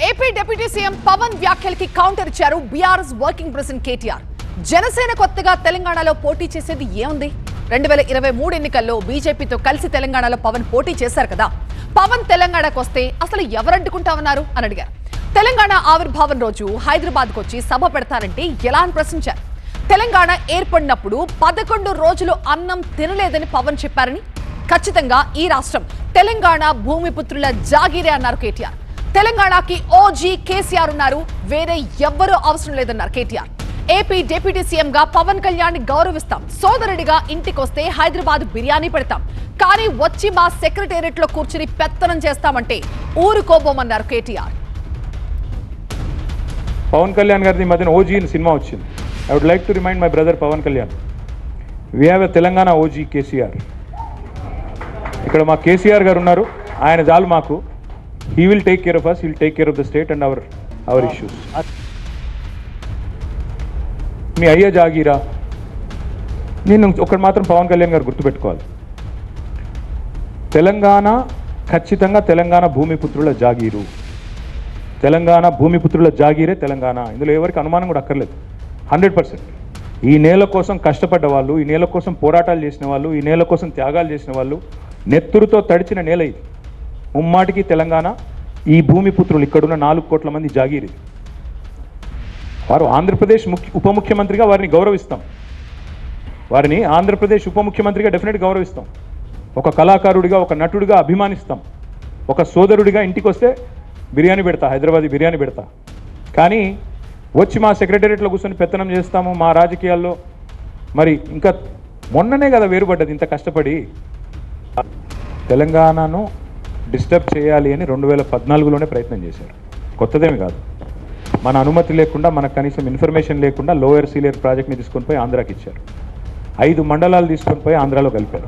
AP deputy CM Pawan వ్యాఖ్యలకి counter ఇచ్చారు BRS working president KTR. Janasena కొత్తగా తెలంగాణలో పోటీ చేసేది ఏముంది? 2023 ఎన్నికల్లో బీజేపీతో కలిసి తెలంగాణలో పవన్ పోటీ చేశారు కదా. పవన్ తెలంగాణకు వస్తే అసలు ఎవరడ్డుకుంటామన్నారు అని అడిగారు. తెలంగాణ ఆవిర్భావం రోజు హైదరాబాద్కు వచ్చి సభ పెడతారంటే ఎలా అని ప్రశ్నించారు. తెలంగాణ ఏర్పడినప్పుడు 11 రోజులు అన్నం తినలేదని పవన్ చెప్పారని, ఖచ్చితంగా ఈ రాష్ట్రం తెలంగాణ భూమిపుత్రుల జాగీరే అన్నారు కేటీఆర్. తెలంగాణకి ఓజీ కేసీఆర్ ఉన్నారు, వేరే ఎవ్వరూ అవసరం లేదన్నారు కేటీఆర్. ఏపీ డిప్యూటీ సీఎం గా పవన్ కళ్యాణ్ గౌరవిస్తాం, సోదరుడిగా ఇంటికొస్తే హైదరాబాద్ బిర్యానీ పెడతాం, కానీ వచ్చి మా సెక్రటేరియట్ లో కూర్చుని పెత్తనం చేస్తామంటే ఊరుకోబోమన్నారు కేటీఆర్. పవన్ కళ్యాణ్ గారి మధ్యన ఓజీ సినిమా వచ్చింది. I would like to remind my brother Pawan Kalyan, we have a Telangana OG KCR. ఇక్కడ మా కేసీఆర్ గారు ఉన్నారు, ఆయన చాలు మాకు. He will take care of us, he will take care of the state and our issues. మీ అయ్యే జాగీరా. నేను ఒకటి మాత్రం పవన్ కళ్యాణ్ గారు గుర్తుపెట్టుకోవాలి, తెలంగాణ ఖచ్చితంగా తెలంగాణ భూమిపుత్రుల జాగీరు. తెలంగాణ భూమిపుత్రుల జాగీరే తెలంగాణ. ఇందులో ఎవరికి అనుమానం కూడా అక్కర్లేదు. 100%. ఈ నేల కోసం కష్టపడ్డ వాళ్ళు, ఈ నేల కోసం పోరాటాలు చేసిన వాళ్ళు, ఈ నేల కోసం త్యాగాలు చేసిన వాళ్ళు, నెత్తురుతో తడిచిన నేల ఇది. ముమ్మాటికి తెలంగాణ ఈ భూమిపుత్రులు ఇక్కడున్న 4 కోట్ల మంది జాగీరి. వారు ఆంధ్రప్రదేశ్ ఉప ముఖ్యమంత్రిగా వారిని గౌరవిస్తాం. వారిని ఆంధ్రప్రదేశ్ ఉప ముఖ్యమంత్రిగా డెఫినెట్గా గౌరవిస్తాం. ఒక కళాకారుడిగా, ఒక నటుడిగా అభిమానిస్తాం. ఒక సోదరుడిగా ఇంటికి వస్తే బిర్యానీ పెడతా, హైదరాబాదీ బిర్యానీ పెడతా. కానీ వచ్చి మా సెక్రటేరియట్లో కూర్చొని పెత్తనం చేస్తాము మా రాజకీయాల్లో. మరి ఇంకా మొన్ననే కదా వేరుపడ్డది. ఇంత కష్టపడి తెలంగాణను డిస్టర్బ్ చేయాలి అని 2014లోనే ప్రయత్నం చేశారు. కొత్తదేమి కాదు. మన అనుమతి లేకుండా, మనకు కనీసం ఇన్ఫర్మేషన్ లేకుండా లోయర్ సీలియర్ ప్రాజెక్ట్ని తీసుకొని పోయి ఆంధ్రాకి ఇచ్చారు. 5 మండలాలు తీసుకొని పోయి ఆంధ్రాలో కలిపారు.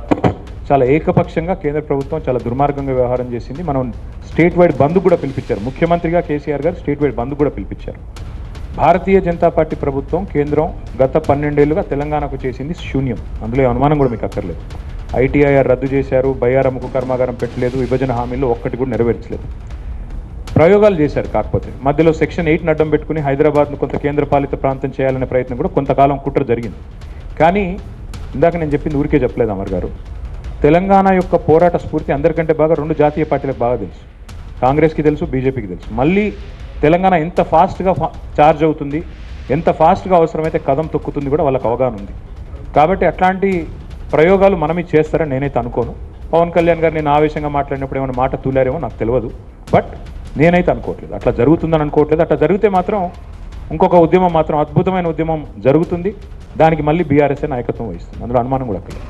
చాలా ఏకపక్షంగా కేంద్ర ప్రభుత్వం చాలా దుర్మార్గంగా వ్యవహారం చేసింది. మనం స్టేట్ వైడ్ బంద్ కూడా పిలిపించారు. ముఖ్యమంత్రిగా కేసీఆర్ గారు స్టేట్ వైడ్ బంద్ కూడా పిలిపించారు. భారతీయ జనతా పార్టీ ప్రభుత్వం, కేంద్రం గత 12 ఏళ్లుగా తెలంగాణకు చేసింది శూన్యం. అందులో అనుమానం కూడా మీకు అక్కర్లేదు. ఐటీఐఆర్ రద్దు చేశారు, బయ్యారమ్మకు కర్మాగారం పెట్టలేదు, విభజన హామీల్లో ఒక్కటి కూడా నెరవేర్చలేదు. ప్రయోగాలు చేశారు. కాకపోతే మధ్యలో సెక్షన్ 8 అడ్డం పెట్టుకుని హైదరాబాద్ను కొంత కేంద్రపాలిత ప్రాంతం చేయాలనే ప్రయత్నం కూడా కొంతకాలం కుట్ర జరిగింది. కానీ ఇందాక నేను చెప్పింది ఊరికే చెప్పలేదు అమర్ గారు. తెలంగాణ యొక్క పోరాట స్ఫూర్తి అందరికంటే బాగా 2 జాతీయ పార్టీలకు బాగా తెలుసు. కాంగ్రెస్కి తెలుసు, బీజేపీకి తెలుసు. మళ్ళీ తెలంగాణ ఎంత ఫాస్ట్గా ఛార్జ్ అవుతుంది, ఎంత ఫాస్ట్గా అవసరమైతే కదం తొక్కుతుంది కూడా వాళ్ళకి అవగాహన ఉంది. కాబట్టి అట్లాంటి ప్రయోగాలు మనమే చేస్తారని నేనైతే అనుకోను. పవన్ కళ్యాణ్ గారు నేను ఆవేశంగా మాట్లాడినప్పుడు ఏమైనా మాట తూలారేమో నాకు తెలియదు. బట్ నేనైతే అనుకోవట్లేదు, అట్లా జరుగుతుందని అనుకోవట్లేదు. అట్లా జరిగితే మాత్రం ఇంకొక ఉద్యమం మాత్రం, అద్భుతమైన ఉద్యమం జరుగుతుంది. దానికి మళ్ళీ బీఆర్ఎస్ఏ నాయకత్వం వహిస్తుంది. అందులో అనుమానం కూడా అక్కర్లేదు.